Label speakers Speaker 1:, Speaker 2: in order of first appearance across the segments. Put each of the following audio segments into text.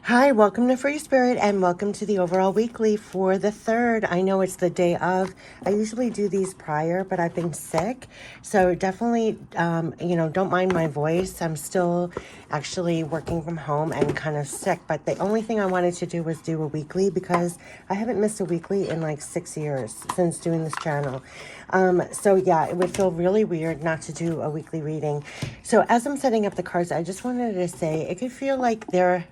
Speaker 1: Hi, welcome to Free Spirit and welcome to the overall weekly for the 3rd. I know it's the day of. I usually do these prior, but I've been sick. So definitely, don't mind my voice. I'm still actually working from home and kind of sick. But the only thing I wanted to do was do a weekly because I haven't missed a weekly in like 6 years since doing this channel. So yeah, it would feel really weird not to do a weekly reading. So as I'm setting up the cards, I just wanted to say it could feel like they're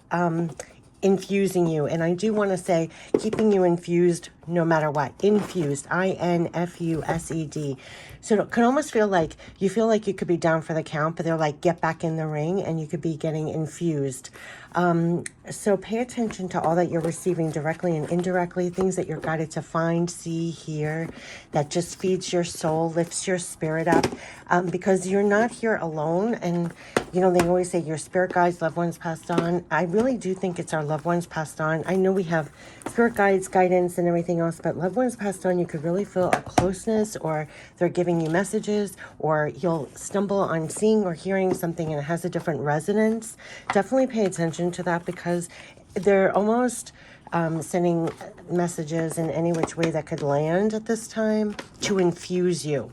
Speaker 1: infusing you, and I do want to say keeping you infused no matter what. Infused, INFUSED. So it could almost feel like you could be down for the count, but they're like, get back in the ring, and you could be getting infused. So pay attention to all that you're receiving directly and indirectly, things that you're guided to find, see, hear, that just feeds your soul, lifts your spirit up, because you're not here alone. And they always say your spirit guides, loved ones passed on. I really do think it's our loved ones passed on. I know we have spirit guides, guidance, and everything else, but loved ones passed on, you could really feel a closeness, or they're giving you messages, or you'll stumble on seeing or hearing something and it has a different resonance. Definitely pay attention to that, because they're almost sending messages in any which way that could land at this time to infuse you.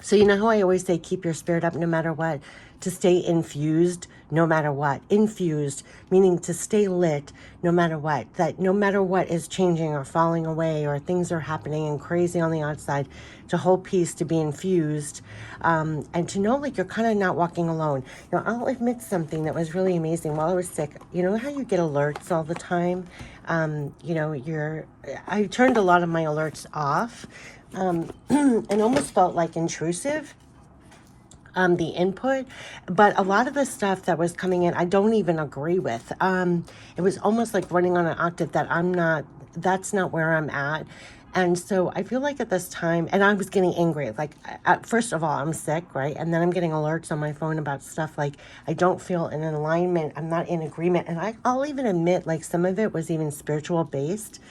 Speaker 1: So you know how I always say keep your spirit up no matter what, to stay infused no matter what. Infused, meaning to stay lit no matter what. That no matter what is changing or falling away or things are happening and crazy on the outside, to hold peace, to be infused, and to know like you're kind of not walking alone. I'll admit something that was really amazing while I was sick. You know how you get alerts all the time? I turned a lot of my alerts off. And almost felt like intrusive, the input, but a lot of the stuff that was coming in, I don't even agree with. It was almost like running on an octave that that's not where I'm at. And so I feel like at this time, and I was getting angry, like, first of all, I'm sick, right? And then I'm getting alerts on my phone about stuff like I don't feel in alignment, I'm not in agreement. And I'll even admit, like, some of it was even spiritual based.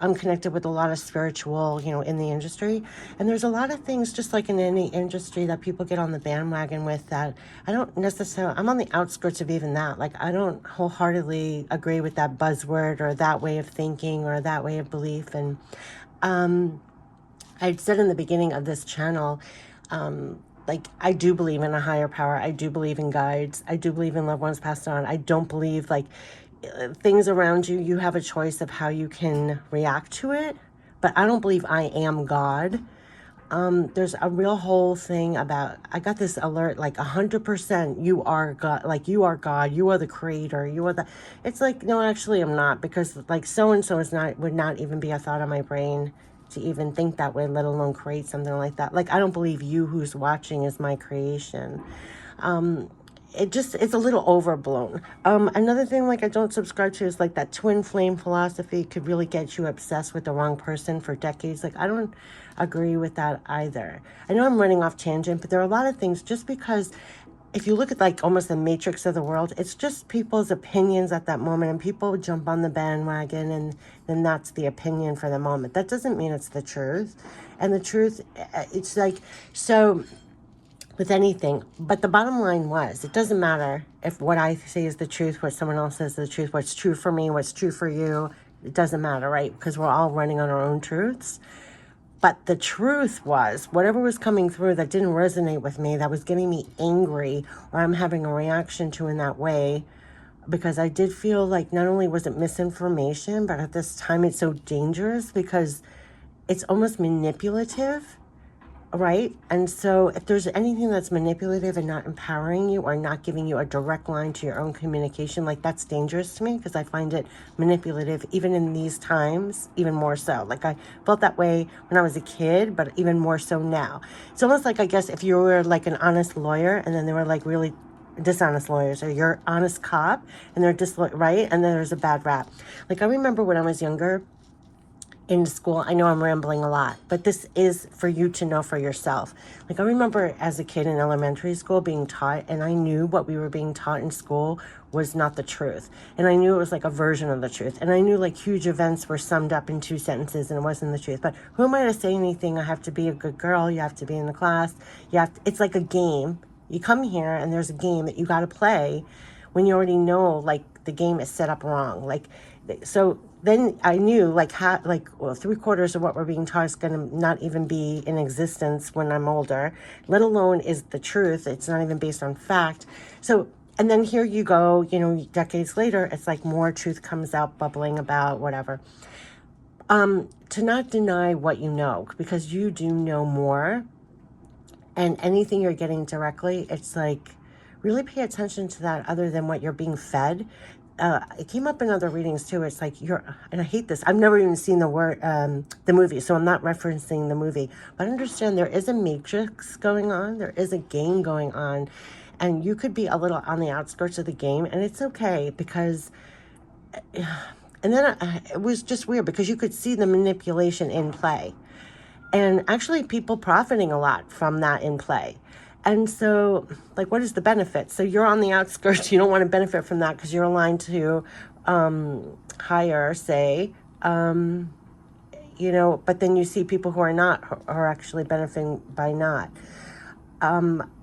Speaker 1: I'm connected with a lot of spiritual, in the industry. And there's a lot of things, just like in any industry, that people get on the bandwagon with that I don't necessarily, I'm on the outskirts of even that. Like, I don't wholeheartedly agree with that buzzword or that way of thinking or that way of belief. And I said in the beginning of this channel, like, I do believe in a higher power. I do believe in guides. I do believe in loved ones passed on. I don't believe, like, things around you, you have a choice of how you can react to it. But I don't believe I am God. There's a real whole thing about, I got this alert, like 100% you are God, like you are God, you are the creator, you are it's like, no, actually I'm not, because like so-and-so would not even be a thought on my brain to even think that way, let alone create something like that. Like, I don't believe you who's watching is my creation. It's a little overblown. Another thing, like, I don't subscribe to is like that twin flame philosophy could really get you obsessed with the wrong person for decades. Like, I don't agree with that either. I know I'm running off tangent, but there are a lot of things, just because if you look at like almost the matrix of the world, it's just people's opinions at that moment, and people jump on the bandwagon, and then that's the opinion for the moment. That doesn't mean it's the truth. And the truth, it's like, so with anything. But the bottom line was, it doesn't matter if what I say is the truth, what someone else says is the truth, what's true for me, what's true for you. It doesn't matter, right? Because we're all running on our own truths. But the truth was, whatever was coming through that didn't resonate with me, that was getting me angry, or I'm having a reaction to in that way, because I did feel like not only was it misinformation, but at this time it's so dangerous because it's almost manipulative. Right? And so if there's anything that's manipulative and not empowering you, or not giving you a direct line to your own communication, like, that's dangerous to me, because I find it manipulative even in these times, even more so. Like, I felt that way when I was a kid, but even more so now. It's almost like, I guess, if you were like an honest lawyer and then there were like really dishonest lawyers, or you're honest cop and they're right? And then there's a bad rap. Like, I remember when I was younger, in school, I know I'm rambling a lot, but this is for you to know for yourself. Like, I remember as a kid in elementary school being taught, and I knew what we were being taught in school was not the truth. And I knew it was like a version of the truth. And I knew like huge events were summed up in 2 sentences and it wasn't the truth. But who am I to say anything? I have to be a good girl. You have to be in the class. It's like a game. You come here and there's a game that you got to play when you already know, like, the game is set up wrong. Like, so then I knew, like, well, 3/4 of what we're being taught is going to not even be in existence when I'm older, let alone is the truth. It's not even based on fact. So, and then here you go, you know, decades later, it's like more truth comes out bubbling about whatever. To not deny what you know, because you do know more, and anything you're getting directly, it's like, really pay attention to that other than what you're being fed. It came up in other readings too. It's like and I hate this. I've never even seen the movie, so I'm not referencing the movie. But understand there is a matrix going on. There is a game going on, and you could be a little on the outskirts of the game, and it's okay because. And then it was just weird because you could see the manipulation in play, and actually people profiting a lot from that in play. And so, like, what is the benefit? So you're on the outskirts. You don't want to benefit from that because you're aligned to higher, say, you know, but then you see people who are not, who are actually benefiting by not.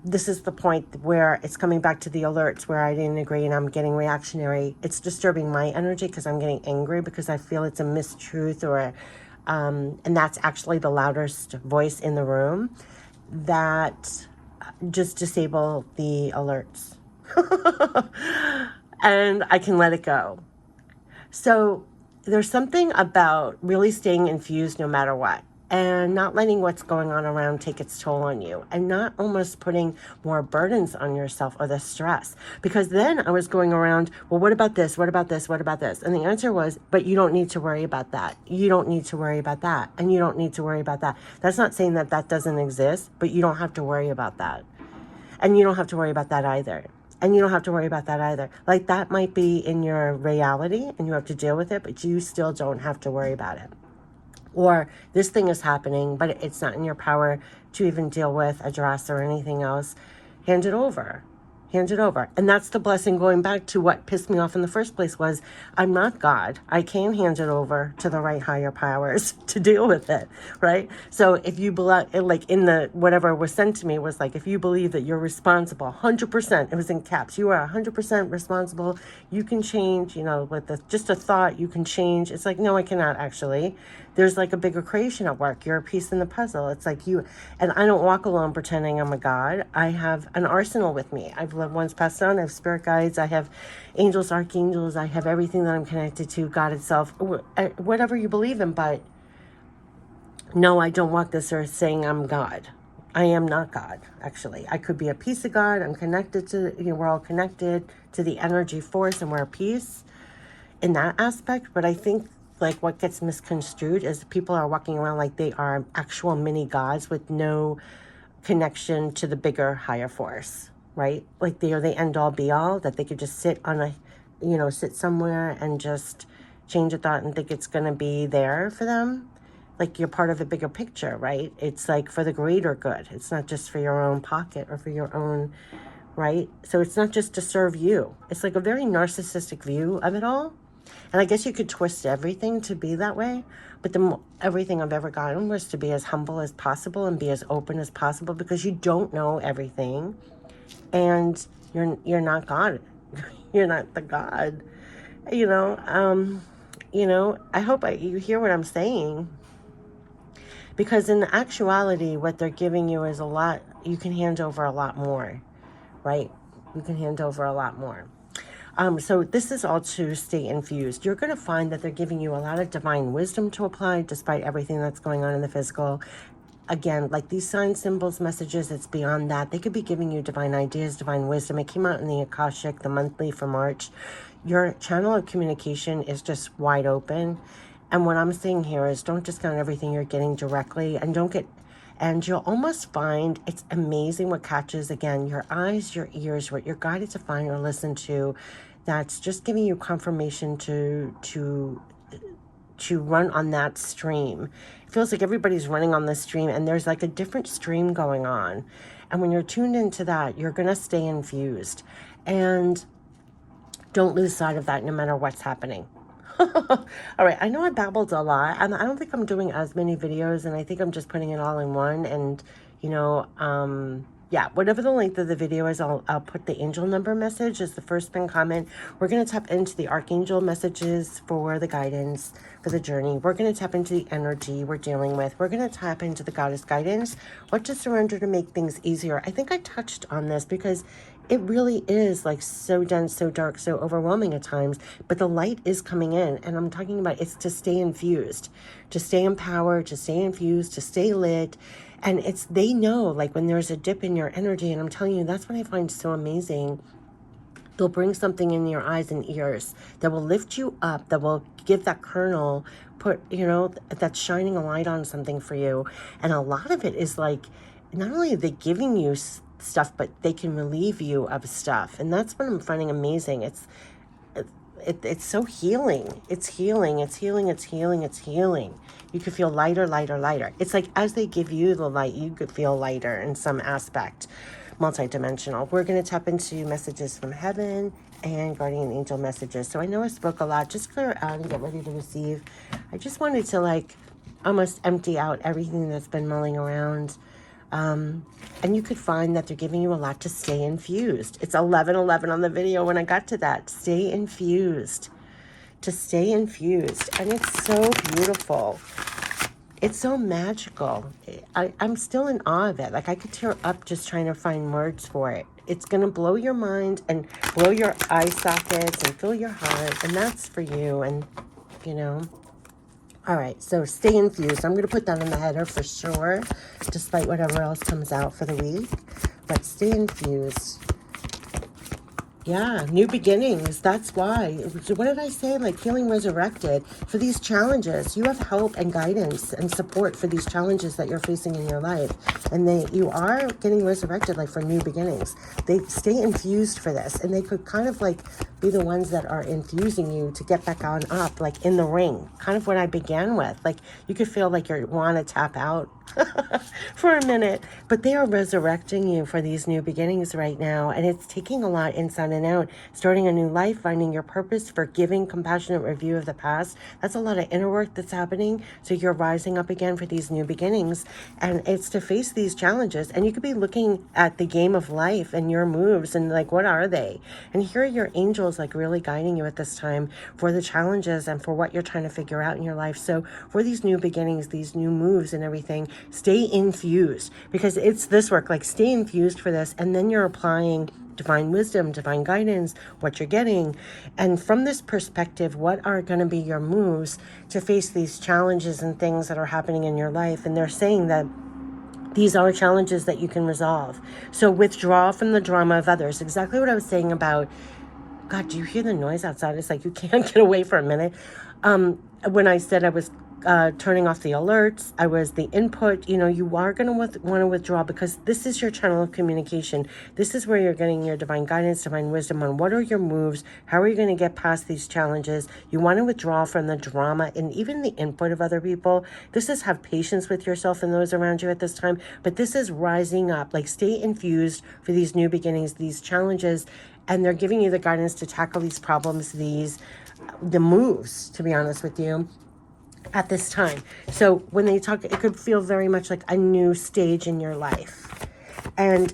Speaker 1: This is the point where it's coming back to the alerts where I didn't agree and I'm getting reactionary. It's disturbing my energy because I'm getting angry because I feel it's a mistruth or, and that's actually the loudest voice in the room, that just disable the alerts and I can let it go. So there's something about really staying infused no matter what, and not letting what's going on around take its toll on you, and not almost putting more burdens on yourself or the stress. Because then I was going around, well, what about this? What about this? What about this? And the answer was, but you don't need to worry about that. You don't need to worry about that. And you don't need to worry about that. That's not saying that that doesn't exist, but you don't have to worry about that. And you don't have to worry about that either. And you don't have to worry about that either. Like, that might be in your reality and you have to deal with it, but you still don't have to worry about it. Or this thing is happening, but it's not in your power to even deal with, address, or anything else. Hand it over. Hand it over. And that's the blessing, going back to what pissed me off in the first place, was I'm not God. I can hand it over to the right higher powers to deal with it, right? So if you believe, like in the, whatever was sent to me was like, if you believe that you're responsible, 100%, it was in caps, you are 100% responsible, you can change, you know, with just a thought, you can change. It's like, no, I cannot actually. There's like a bigger creation at work. You're a piece in the puzzle. It's like you, and I don't walk alone pretending I'm a god. I have an arsenal with me. I've loved ones passed on. I have spirit guides. I have angels, archangels. I have everything that I'm connected to, God itself, whatever you believe in. But no, I don't walk this earth saying I'm God. I am not God, actually. I could be a piece of God. I'm connected to, you know, we're all connected to the energy force and we're a piece in that aspect. But I think, like, what gets misconstrued is people are walking around like they are actual mini gods with no connection to the bigger higher force, right? Like they are the end all be all, that they could just sit on a, you know, sit somewhere and just change a thought and think it's going to be there for them. Like you're part of a bigger picture, right? It's like for the greater good. It's not just for your own pocket or for your own, right? So it's not just to serve you. It's like a very narcissistic view of it all. And I guess you could twist everything to be that way. But everything I've ever gotten was to be as humble as possible and be as open as possible, because you don't know everything. And you're not God. You're not the God. You know, I hope you hear what I'm saying. Because in actuality, what they're giving you is a lot. You can hand over a lot more, right? You can hand over a lot more. So this is all to stay infused. You're going to find that they're giving you a lot of divine wisdom to apply despite everything that's going on in the physical. Again, like these signs, symbols, messages, it's beyond that. They could be giving you divine ideas, divine wisdom. It came out in the Akashic, the monthly for March. Your channel of communication is just wide open. And what I'm saying here is don't discount everything you're getting directly, and and you'll almost find it's amazing what catches, again, your eyes, your ears, what you're guided to find or listen to, that's just giving you confirmation to run on that stream. It feels like everybody's running on this stream, and there's like a different stream going on. And when you're tuned into that, you're going to stay infused. And don't lose sight of that no matter what's happening. All right, I know I babbled a lot, and I don't think I'm doing as many videos, and I think I'm just putting it all in one. And, you know, yeah, whatever the length of the video is, I'll put the angel number message as the first pinned comment. We're going to tap into the Archangel messages for the guidance, for the journey. We're going to tap into the energy we're dealing with. We're going to tap into the Goddess guidance, what to surrender to make things easier. I think I touched on this because it really is like so dense, so dark, so overwhelming at times, but the light is coming in, and I'm talking about it's to stay infused, to stay empowered, to stay infused, to stay lit. And they know, like, when there's a dip in your energy, and I'm telling you, that's what I find so amazing. They'll bring something in your eyes and ears that will lift you up, that will give that kernel, that's shining a light on something for you. And a lot of it is like, not only are they giving you stuff, but they can relieve you of stuff. And that's what I'm finding amazing. It's so healing. It's healing. It's healing. It's healing. It's healing. You could feel lighter, lighter, lighter. It's like as they give you the light, you could feel lighter in some aspect, multidimensional. We're going to tap into messages from heaven and guardian angel messages. So I know I spoke a lot. Just clear it out and get ready to receive. I just wanted to like almost empty out everything that's been mulling around. And you could find that they're giving you a lot to stay infused. It's 11:11 on the video when I got to that. Stay infused. To stay infused. And it's so beautiful. It's so magical. I'm still in awe of it. Like I could tear up just trying to find words for it. It's going to blow your mind and blow your eye sockets and fill your heart. And that's for you. And, All right, so stay infused. I'm going to put that in the header for sure, despite whatever else comes out for the week. But stay infused. Yeah, new beginnings. That's why. What did I say? Like feeling resurrected for these challenges. You have help and guidance and support for these challenges that you're facing in your life. And you are getting resurrected like for new beginnings. They stay infused for this. And they could kind of like be the ones that are infusing you to get back on up, like in the ring. Kind of what I began with. Like you could feel like you want to tap out for a minute, but they are resurrecting you for these new beginnings right now. And it's taking a lot inside and out, starting a new life, finding your purpose, forgiving, compassionate review of the past. That's a lot of inner work that's happening. So you're rising up again for these new beginnings, and it's to face these challenges. And you could be looking at the game of life and your moves and like, what are they? And here are your angels like really guiding you at this time for the challenges and for what you're trying to figure out in your life. So for these new beginnings, these new moves and everything, stay infused, because it's this work, like stay infused for this, and then you're applying divine wisdom, divine guidance, what you're getting. And from this perspective, what are going to be your moves to face these challenges and things that are happening in your life? And they're saying that these are challenges that you can resolve. So withdraw from the drama of others. Exactly what I was saying about, God, do you hear the noise outside? It's like you can't get away for a minute. When I said I was turning off the alerts, I was the input, you are going to want to withdraw, because this is your channel of communication. This is where you're getting your divine guidance, divine wisdom on what are your moves, how are you going to get past these challenges. You want to withdraw from the drama and even the input of other people. This is have patience with yourself and those around you at this time, but this is rising up, like stay infused for these new beginnings, these challenges, and they're giving you the guidance to tackle these problems, the moves, to be honest with you, at this time. So when they talk, it could feel very much like a new stage in your life. And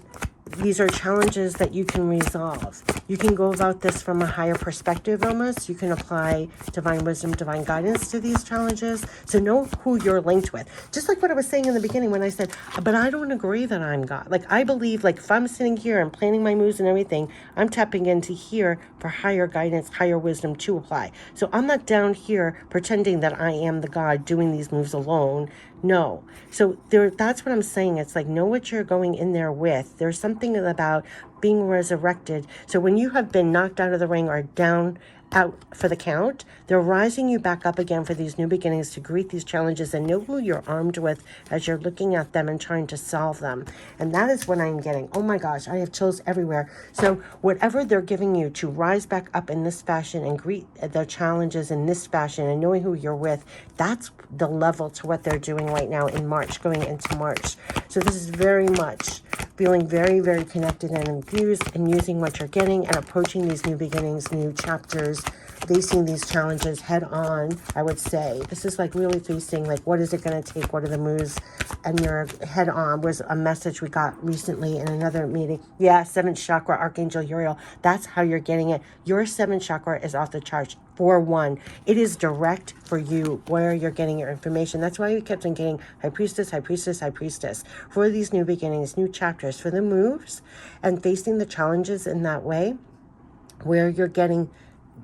Speaker 1: these are challenges that you can resolve. You can go about this from a higher perspective almost. You can apply divine wisdom, divine guidance to these challenges. So know who you're linked with. Just like what I was saying in the beginning when I said, but I don't agree that I'm God. Like I believe, like if I'm sitting here and planning my moves and everything, I'm tapping into here for higher guidance, higher wisdom to apply. So I'm not down here pretending that I am the God doing these moves alone. No. So that's what I'm saying. It's like, know what you're going in there with. There's something about being resurrected. So when you have been knocked out of the ring or down out for the count, they're rising you back up again for these new beginnings to greet these challenges and know who you're armed with as you're looking at them and trying to solve them. And that is what I'm getting. Oh my gosh, I have chills everywhere. So whatever they're giving you to rise back up in this fashion and greet the challenges in this fashion and knowing who you're with, that's the level to what they're doing right now in March, going into March. So this is very much feeling very, very connected and infused and using what you're getting and approaching these new beginnings, new chapters facing these challenges head on, I would say. This is like really facing, like, what is it going to take? What are the moves? And your head on was a message we got recently in another meeting. Yeah, 7th chakra, Archangel Uriel. That's how you're getting it. Your 7th chakra is off the charts. 4-1. It is direct for you where you're getting your information. That's why we kept on getting High Priestess, High Priestess, High Priestess. For these new beginnings, new chapters, for the moves and facing the challenges in that way, where you're getting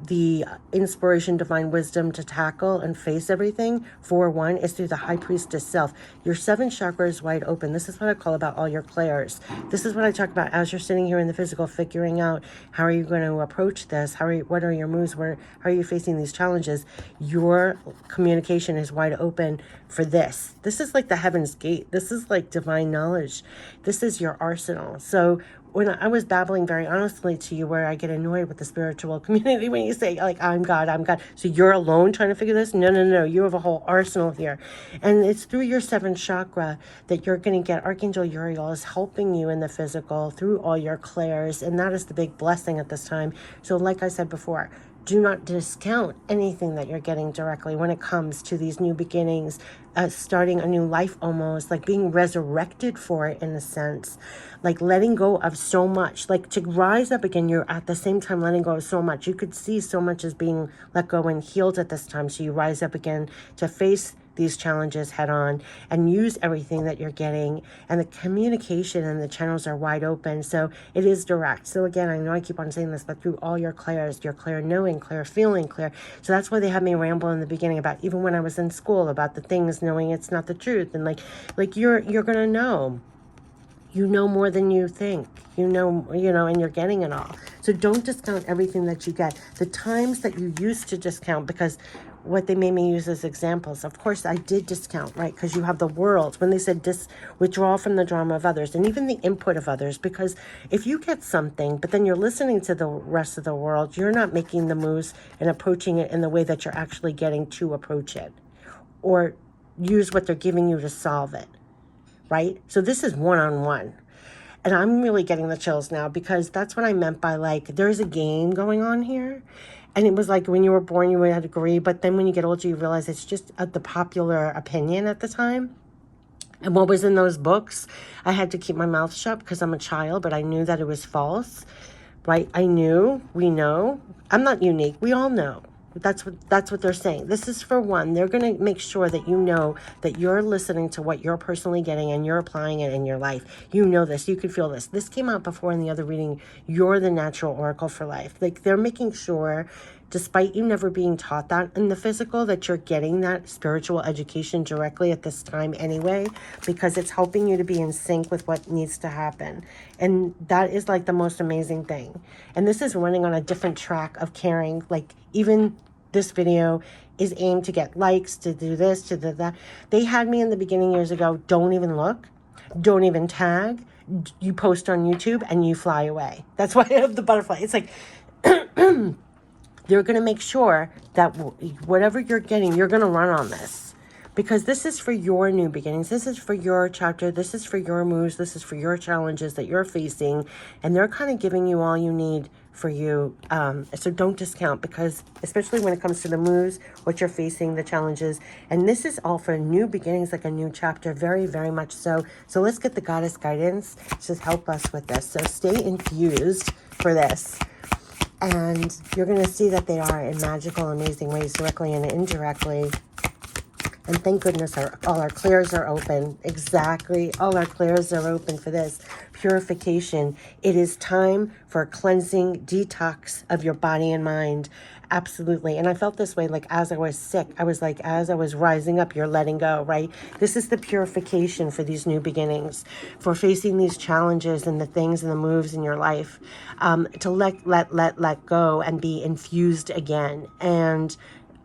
Speaker 1: the inspiration, divine wisdom to tackle and face everything. 4-1 is through the High Priestess self. Your 7th chakra is wide open. This is what I call about all your clairs. This is what I talk about as you're sitting here in the physical, figuring out how are you going to approach this? What are your moves? How are you facing these challenges? Your communication is wide open for this. This is like the heaven's gate. This is like divine knowledge. This is your arsenal. So when I was babbling very honestly to you, where I get annoyed with the spiritual community when you say, like, I'm God, I'm God. So you're alone trying to figure this? No, no, no. You have a whole arsenal here. And it's through your 7th chakra that you're going to get Archangel Uriel is helping you in the physical through all your clairs. And that is the big blessing at this time. So like I said before, do not discount anything that you're getting directly when it comes to these new beginnings, starting a new life, almost like being resurrected for it in a sense, like letting go of so much, like to rise up again. You're at the same time letting go of so much. You could see so much as being let go and healed at this time. So you rise up again to face these challenges head on and use everything that you're getting, and the communication and the channels are wide open. So it is direct. So again, I know I keep on saying this, but through all your clairs, your clear knowing, clear feeling, clear. So that's why they had me ramble in the beginning about, even when I was in school, about the things, knowing it's not the truth. And like you're going to know. You know more than you think, you know, and you're getting it all. So don't discount everything that you get. The times that you used to discount, because what they made me use as examples, of course I did discount, right? Because you have the world, when they said withdraw from the drama of others and even the input of others, because if you get something, but then you're listening to the rest of the world, you're not making the moves and approaching it in the way that you're actually getting to approach it or use what they're giving you to solve it. Right? So this is one-on-one. And I'm really getting the chills now, because that's what I meant by, like, there's a game going on here. And it was like when you were born, you would agree. But then when you get older, you realize it's just the popular opinion at the time. And what was in those books, I had to keep my mouth shut because I'm a child, but I knew that it was false. Right? We know. I'm not unique. We all know. That's what they're saying. This is for one. They're going to make sure that you know that you're listening to what you're personally getting and you're applying it in your life. You know this. You can feel this. This came out before in the other reading. You're the natural oracle for life. Like, they're making sure, despite you never being taught that in the physical, that you're getting that spiritual education directly at this time anyway, because it's helping you to be in sync with what needs to happen. And that is like the most amazing thing. And this is running on a different track of caring. Like, even this video is aimed to get likes, to do this, to do that. They had me in the beginning years ago, don't even look, don't even tag. You post on YouTube and you fly away. That's why I have the butterfly. It's like, they're going to make sure that whatever you're getting, you're going to run on this. Because this is for your new beginnings. This is for your chapter. This is for your moves. This is for your challenges that you're facing. And they're kind of giving you all you need for you. So don't discount, because especially when it comes to the moves, what you're facing, the challenges. And this is all for new beginnings, like a new chapter. Very, very much so. So let's get the goddess guidance to help us with this. So stay infused for this. And you're going to see that they are in magical, amazing ways, directly and indirectly. And thank goodness all our clairs are open. Exactly. All our clairs are open for this. Purification. It is time for a cleansing detox of your body and mind. Absolutely. And I felt this way, like, as I was sick, I was like, as I was rising up, you're letting go, right? This is the purification for these new beginnings, for facing these challenges and the things and the moves in your life, to let go and be infused again. And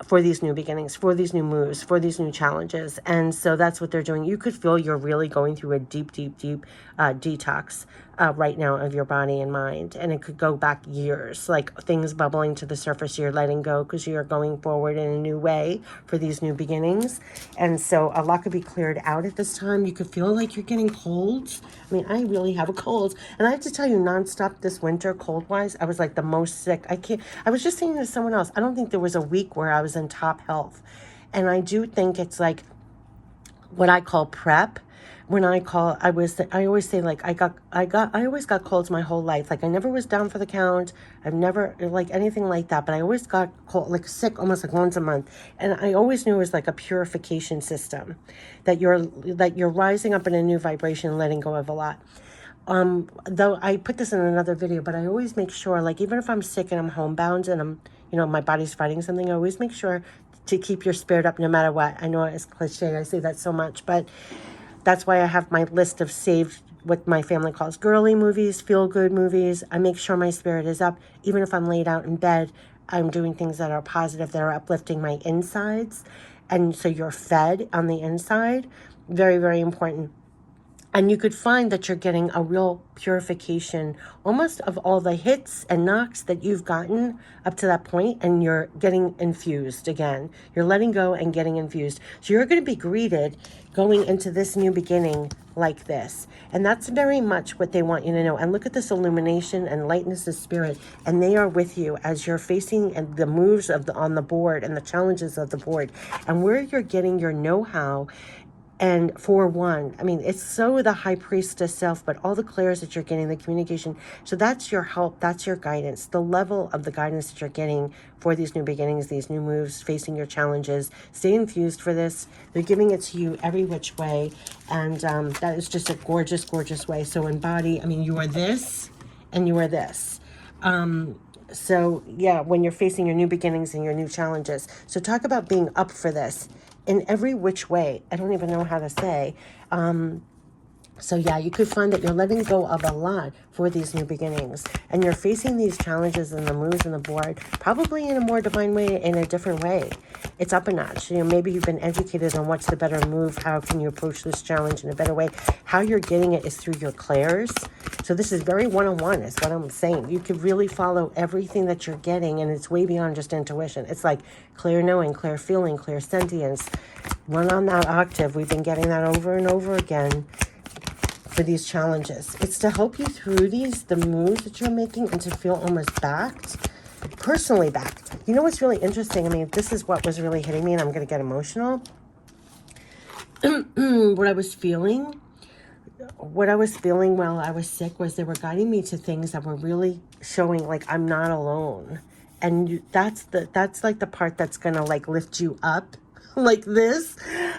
Speaker 1: for these new beginnings, for these new moves, for these new challenges. And so that's what they're doing. You could feel you're really going through a deep detox right now of your body and mind. And it could go back years, like things bubbling to the surface you're letting go because you're going forward in a new way for these new beginnings. And so a lot could be cleared out at this time. You could feel like you're getting colds. I mean, I really have a cold. And I have to tell you, nonstop this winter, cold-wise, I was like the most sick. I was just saying to someone else, I don't think there was a week where I was in top health. And I do think it's like what I call prep. I always say like I always got colds my whole life. Like I never was down for the count. I've never like anything like that, but I always got cold, like sick almost like once a month. And I always knew it was like a purification system, that you're rising up in a new vibration and letting go of a lot. Though I put this in another video, but I always make sure, like, even if I'm sick and I'm homebound and my body's fighting something, I always make sure to keep your spirit up no matter what. I know it's cliche, I say that so much, but that's why I have my list of saved, what my family calls girly movies, feel-good movies. I make sure my spirit is up. Even if I'm laid out in bed, I'm doing things that are positive, that are uplifting my insides. And so you're fed on the inside. Very, very important. And you could find that you're getting a real purification almost of all the hits and knocks that you've gotten up to that point, and you're getting infused again. You're letting go and getting infused. So you're going to be greeted going into this new beginning like this. And that's very much what they want you to know. And look at this illumination and lightness of spirit. And they are with you as you're facing the moves on the board and the challenges of the board. And where you're getting your know-how. And for one, I mean, it's so the high priestess self, but all the clairs that you're getting, the communication. So that's your help. That's your guidance. The level of the guidance that you're getting for these new beginnings, these new moves, facing your challenges. Stay infused for this. They're giving it to you every which way. And that is just a gorgeous, gorgeous way. So embody, I mean, you are this and you are this. So yeah, when you're facing your new beginnings and your new challenges. So talk about being up for this in every which way. I don't even know how to say. So yeah, you could find that you're letting go of a lot for these new beginnings. And you're facing these challenges and the moves on the board, probably in a more divine way, in a different way. It's up a notch. Maybe you've been educated on what's the better move. How can you approach this challenge in a better way? How you're getting it is through your clairs. So this is very one-on-one, is what I'm saying. You could really follow everything that you're getting, and it's way beyond just intuition. It's like clear knowing, clear feeling, clear sentience. One on that octave. We've been getting that over and over again for these challenges. It's to help you through the moves that you're making, and to feel almost backed, personally backed. You know what's really interesting? I mean, this is what was really hitting me, and I'm going to get emotional. What I was feeling while I was sick was they were guiding me to things that were really showing like I'm not alone. And that's like the part that's going to like lift you up like this,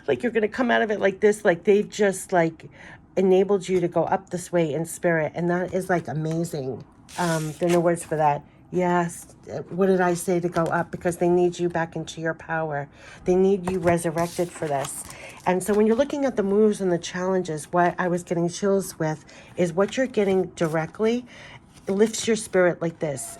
Speaker 1: like you're going to come out of it like this, like they've just like enabled you to go up this way in spirit. And that is like amazing. There are no words for that. Yes. What did I say? To go up, because they need you back into your power. They need you resurrected for this. And so when you're looking at the moves and the challenges, what I was getting chills with is what you're getting directly lifts your spirit like this.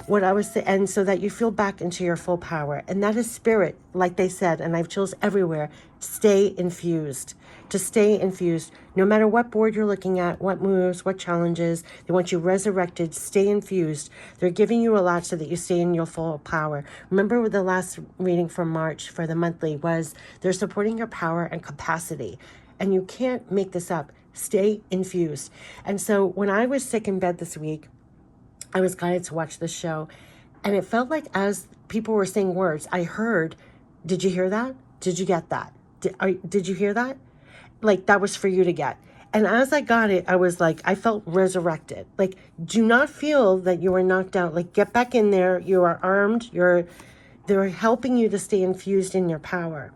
Speaker 1: What I was saying, and so that you feel back into your full power. And that is spirit, like they said, and I've chills everywhere. Stay infused. To stay infused, no matter what board you're looking at, what moves, what challenges, they want you resurrected. Stay infused. They're giving you a lot so that you stay in your full power. Remember the last reading from March for the monthly was they're supporting your power and capacity. And you can't make this up. Stay infused. And so when I was sick in bed this week, I was guided to watch this show, and it felt like as people were saying words, I heard, did you hear that? Did you get that? Did you hear that? Like that was for you to get. And as I got it, I was like, I felt resurrected. Like, do not feel that you are knocked out. Like, get back in there. You are armed. They're helping you to stay infused in your power.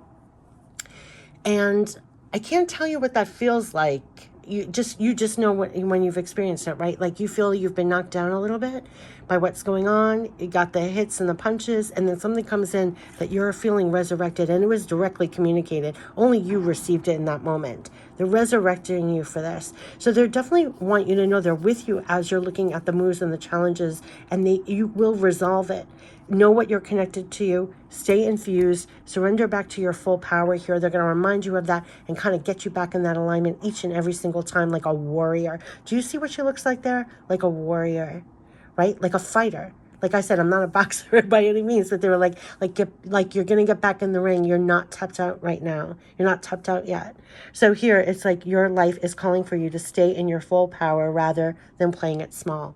Speaker 1: And I can't tell you what that feels like. You just know when you've experienced it, right? Like you feel you've been knocked down a little bit by what's going on. You got the hits and the punches, and then something comes in that you're feeling resurrected, and it was directly communicated. Only you received it in that moment. They're resurrecting you for this. So they definitely want you to know they're with you as you're looking at the moves and the challenges, and you will resolve it. Know what you're connected to you. Stay infused. Surrender back to your full power here. They're going to remind you of that and kind of get you back in that alignment each and every single time, like a warrior. Do you see what she looks like there? Like a warrior, right? Like a fighter. Like I said, I'm not a boxer by any means, but they were like you're going to get back in the ring. You're not tapped out right now. You're not tapped out yet. So here, it's like your life is calling for you to stay in your full power rather than playing it small.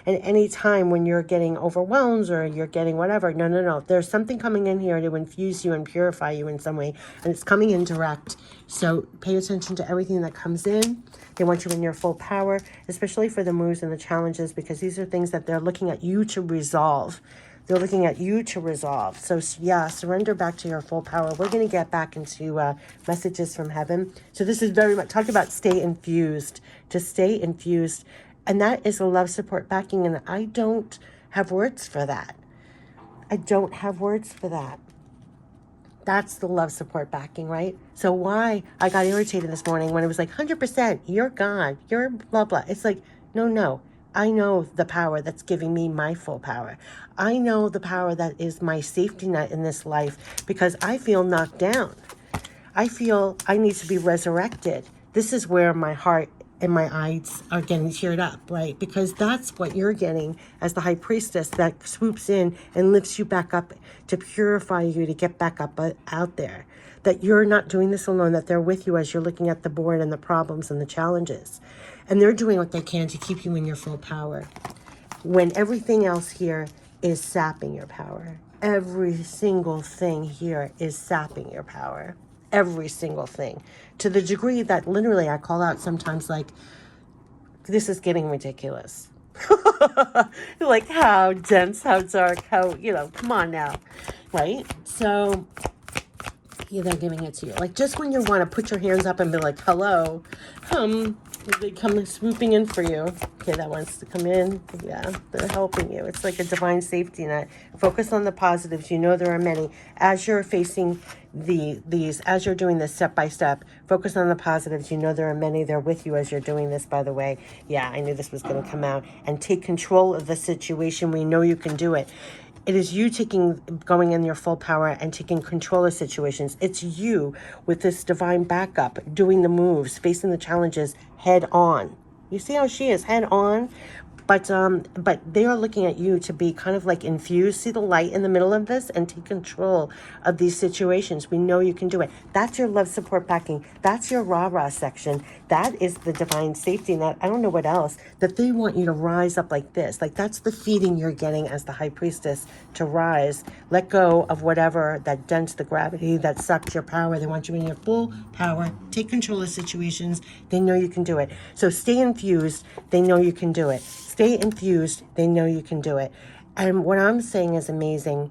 Speaker 1: And any time when you're getting overwhelmed or you're getting whatever, no. There's something coming in here to infuse you and purify you in some way. And it's coming in direct. So pay attention to everything that comes in. They want you in your full power, especially for the moves and the challenges, because these are things that they're looking at you to resolve. They're looking at you to resolve. So yeah, surrender back to your full power. We're going to get back into messages from heaven. So this is very much, talk about stay infused. To stay infused. And that is a love, support, backing. And I don't have words for that. I don't have words for that. That's the love, support, backing, right? So why I got irritated this morning when it was like 100%, you're God, you're blah, blah. It's like, no. I know the power that's giving me my full power. I know the power that is my safety net in this life because I feel knocked down. I feel I need to be resurrected. This is where my heart and my eyes are getting teared up, right? Because that's what you're getting as the high priestess that swoops in and lifts you back up to purify you, to get back up out there. That you're not doing this alone, that they're with you as you're looking at the board and the problems and the challenges. And they're doing what they can to keep you in your full power. When everything else here is sapping your power. Every single thing here is sapping your power. Every single thing. To the degree that literally I call out sometimes like, this is getting ridiculous. Like how dense, how dark, how, come on now. Right? So, yeah, they're giving it to you. Like just when you want to put your hands up and be like, hello, they come swooping in for you. Okay, that wants to come in. Yeah, they're helping you. It's like a divine safety net. Focus on the positives. You know there are many. As you're facing as you're doing this step by step, focus on the positives. You know there are many. They're with you as you're doing this, by the way. Yeah, I knew this was going to come out. And take control of the situation. We know you can do it. It is you going in your full power and taking control of situations. It's you with this divine backup, doing the moves, facing the challenges head on. You see how she is head on? But they are looking at you to be kind of like infused. See the light in the middle of this and take control of these situations. We know you can do it. That's your love, support, backing. That's your rah-rah section. That is the divine safety net. I don't know what else. That they want you to rise up like this. Like that's the feeding you're getting as the high priestess to rise. Let go of whatever that dents the gravity, that sucks your power. They want you in your full power. Take control of situations. They know you can do it. So stay infused. They know you can do it. Stay infused. They know you can do it. And what I'm saying is amazing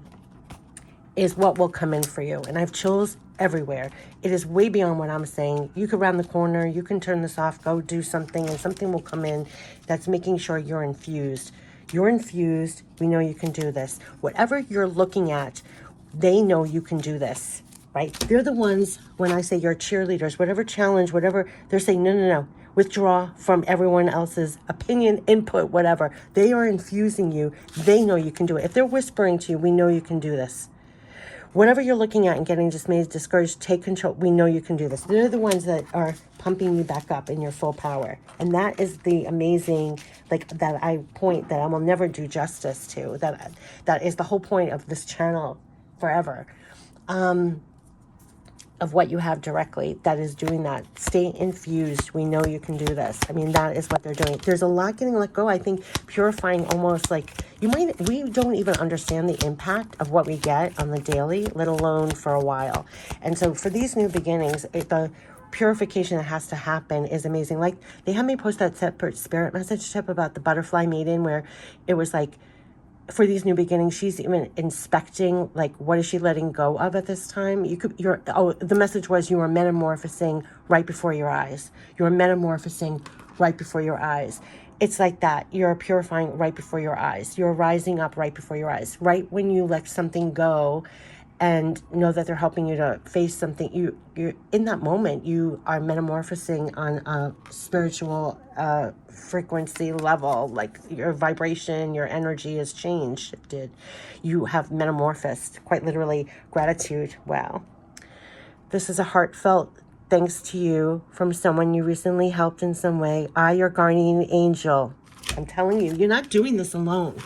Speaker 1: is what will come in for you. And I have chills everywhere. It is way beyond what I'm saying. You can round the corner. You can turn this off. Go do something. And something will come in that's making sure you're infused. You're infused. We know you can do this. Whatever you're looking at, they know you can do this. Right? They're the ones, when I say you're cheerleaders, whatever challenge, whatever, they're saying, no. Withdraw from everyone else's opinion, input, whatever. They are infusing you. They know you can do it. If they're whispering to you, we know you can do this. Whatever you're looking at and getting dismayed, discouraged, take control. We know you can do this. They're the ones that are pumping you back up in your full power. And that is the amazing, that I point that I will never do justice to. That is the whole point of this channel forever. Of what you have directly that is doing that. Stay infused. We know you can do this. I mean, that is what they're doing. There's a lot getting let go. I think purifying almost like we don't even understand the impact of what we get on the daily, let alone for a while. And so for these new beginnings, the purification that has to happen is amazing. Like they had me post that separate spirit message tip about the butterfly maiden where it was like, for these new beginnings, she's even inspecting, like, what is she letting go of at this time? The message was you are metamorphosing right before your eyes. You're metamorphosing right before your eyes. It's like that. You're purifying right before your eyes. You're rising up right before your eyes. Right when you let something go, and know that they're helping you to face something. You're in that moment, you are metamorphosing on a spiritual frequency level, like your vibration, your energy has changed, shifted. You have metamorphosed, quite literally. Gratitude. Wow. This is a heartfelt thanks to you from someone you recently helped in some way. I, your guardian angel. I'm telling you, you're not doing this alone.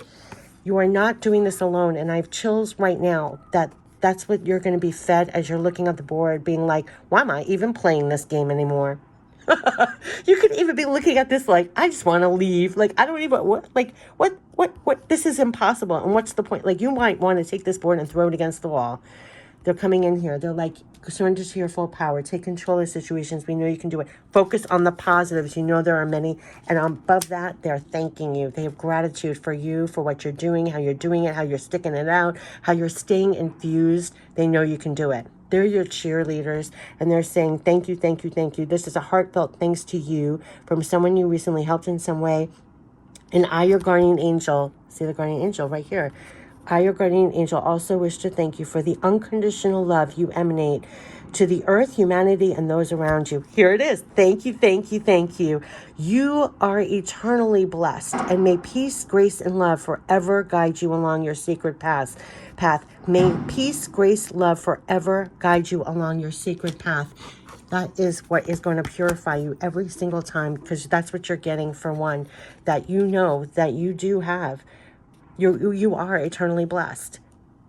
Speaker 1: You are not doing this alone. And I have chills right now that that's what you're going to be fed as you're looking at the board, being like, why am I even playing this game anymore? You could even be looking at this like, I just want to leave. Like, I don't even, what, this is impossible. And what's the point? Like, you might want to take this board and throw it against the wall. They're coming in here. They're like, surrender to your full power. Take control of situations. We know you can do it. Focus on the positives. You know there are many. And above that, they're thanking you. They have gratitude for you, for what you're doing, how you're doing it, how you're sticking it out, how you're staying infused. They know you can do it. They're your cheerleaders, and they're saying, thank you, thank you, thank you. This is a heartfelt thanks to you from someone you recently helped in some way. And I, your guardian angel, see the guardian angel right here. I, your guardian angel, also wish to thank you for the unconditional love you emanate to the earth, humanity, and those around you. Here it is. Thank you, thank you, thank you. You are eternally blessed, and may peace, grace, and love forever guide you along your sacred path. May peace, grace, love forever guide you along your sacred path. That is what is going to purify you every single time, because that's what you're getting for one, that you know that you do have. You are eternally blessed.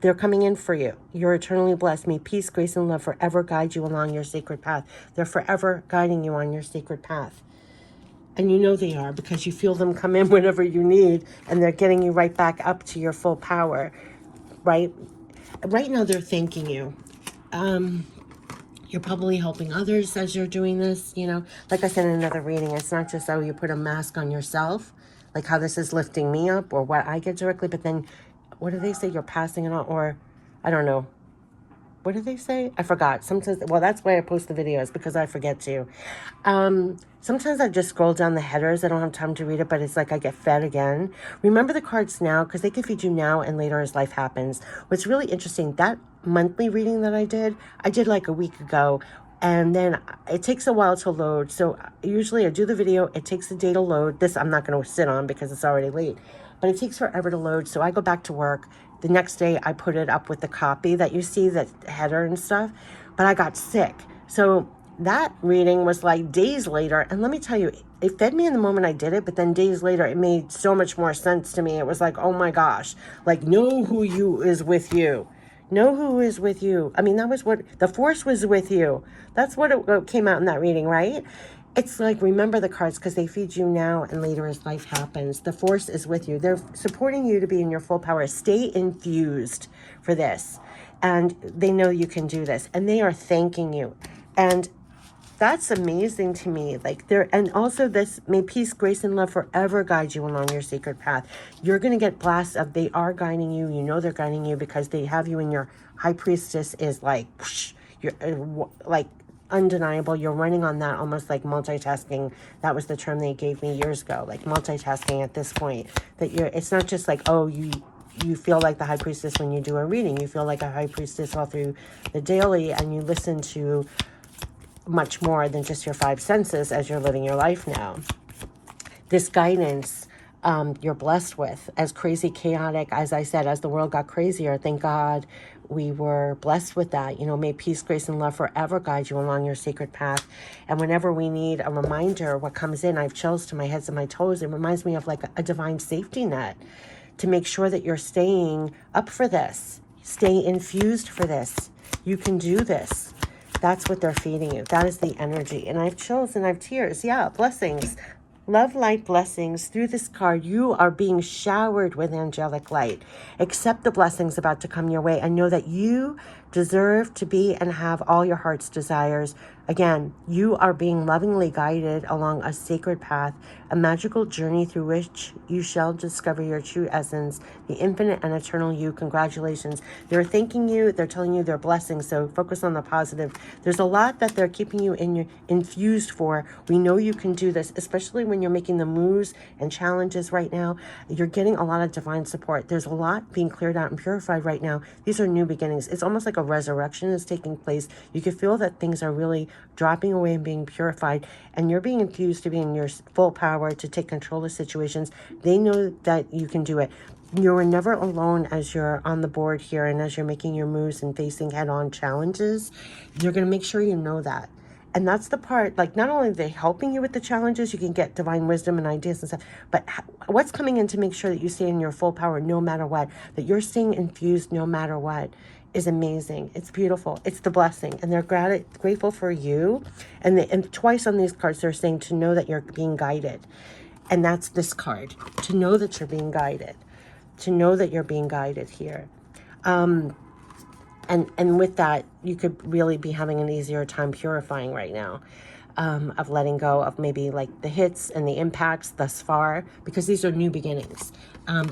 Speaker 1: They're coming in for you. You're eternally blessed. May peace, grace, and love forever guide you along your sacred path. They're forever guiding you on your sacred path. And you know they are, because you feel them come in whenever you need, and they're getting you right back up to your full power, right? Right now, they're thanking you. You're probably helping others as you're doing this, you know. Like I said in another reading, it's not just how you put a mask on yourself, like how this is lifting me up or what I get directly, but then what do they say? You're passing it on, or I don't know. What do they say? I forgot. Sometimes, well, that's why I post the videos, because I forget to. Sometimes I just scroll down the headers. I don't have time to read it, but it's like I get fed again. Remember the cards now, because they can feed you now and later as life happens. What's really interesting, that monthly reading that I did like a week ago, and then it takes a while to load. So usually I do the video, it takes a day to load. This I'm not going to sit on because it's already late, but it takes forever to load. So I go back to work. The next day I put it up with the copy that you see, that header and stuff, but I got sick. So that reading was like days later. And let me tell you, it fed me in the moment I did it, but then days later, it made so much more sense to me. It was like, oh my gosh, like know who you is with you. Know who is with you. I mean, that was what the force was with you. That's what it came out in that reading, right? It's like, remember the cards, because they feed you now and later as life happens. The force is with you. They're supporting you to be in your full power. Stay infused for this. And they know you can do this. And they are thanking you. And that's amazing to me. Like and also this, may peace, grace, and love forever guide you along your sacred path. You're going to get blasts of, they are guiding you. You know they're guiding you because they have you in your high priestess is like, whoosh, you're like undeniable. You're running on that, almost like multitasking. That was the term they gave me years ago, like multitasking at this point. That it's not just like, oh, you feel like the high priestess when you do a reading. You feel like a high priestess all through the daily, and you listen to much more than just your five senses as you're living your life now. This guidance you're blessed with, as crazy, chaotic, as I said, as the world got crazier, thank God we were blessed with that. You know, may peace, grace, and love forever guide you along your sacred path. And whenever we need a reminder, what comes in, I have chills to my heads and my toes. It reminds me of like a divine safety net to make sure that you're staying up for this, stay infused for this. You can do this. That's what they're feeding you. That is the energy. And I have chills and I have tears. Yeah, blessings. Love, light, blessings. Through this card, you are being showered with angelic light. Accept the blessings about to come your way and know that you deserve to be and have all your heart's desires. Again, you are being lovingly guided along a sacred path, a magical journey through which you shall discover your true essence, the infinite and eternal you. Congratulations. They're thanking you. They're telling you they're blessing. So focus on the positive. There's a lot that they're keeping you infused for. We know you can do this, especially when you're making the moves and challenges right now. You're getting a lot of divine support. There's a lot being cleared out and purified right now. These are new beginnings. It's almost like a resurrection is taking place. You can feel that things are really dropping away and being purified, and you're being infused to be in your full power to take control of situations. They know that you can do it. You're never alone as you're on the board here and as you're making your moves and facing head-on challenges. You're going to make sure you know that. And that's the part, like, not only are they helping you with the challenges, you can get divine wisdom and ideas and stuff, but what's coming in to make sure that you stay in your full power no matter what, that you're staying infused no matter what, is amazing. It's beautiful. It's the blessing. And they're grateful for you. And twice on these cards, they're saying to know that you're being guided. And that's this card, to know that you're being guided, to know that you're being guided here. And with that, you could really be having an easier time purifying right now, of letting go of maybe like the hits and the impacts thus far, because these are new beginnings.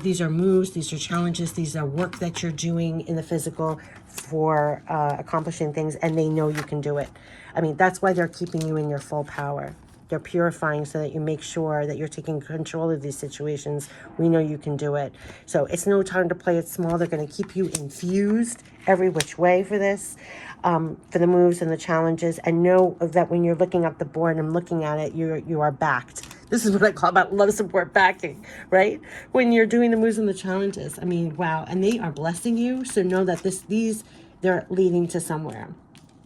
Speaker 1: These are moves, these are challenges, these are work that you're doing in the physical for accomplishing things, and they know you can do it. I mean, that's why they're keeping you in your full power. They're purifying so that you make sure that you're taking control of these situations. We know you can do it. So it's no time to play it small. They're going to keep you infused every which way for this, for the moves and the challenges. And know that when you're looking up the board and looking at it, you are backed. This is what I call about love support backing, right? When you're doing the moves and the challenges. I mean, wow. And they are blessing you. So know that they're leading to somewhere.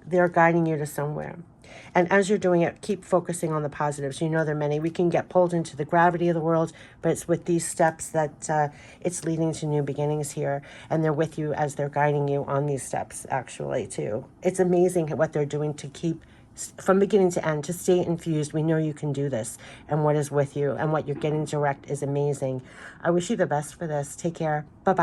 Speaker 1: They're guiding you to somewhere. And as you're doing it, keep focusing on the positives. You know there are many. We can get pulled into the gravity of the world, but it's with these steps that it's leading to new beginnings here. And they're with you as they're guiding you on these steps, actually, too. It's amazing what they're doing to keep, from beginning to end, to stay infused. We know you can do this. And what is with you and what you're getting direct is amazing. I wish you the best for this. Take care. Bye-bye.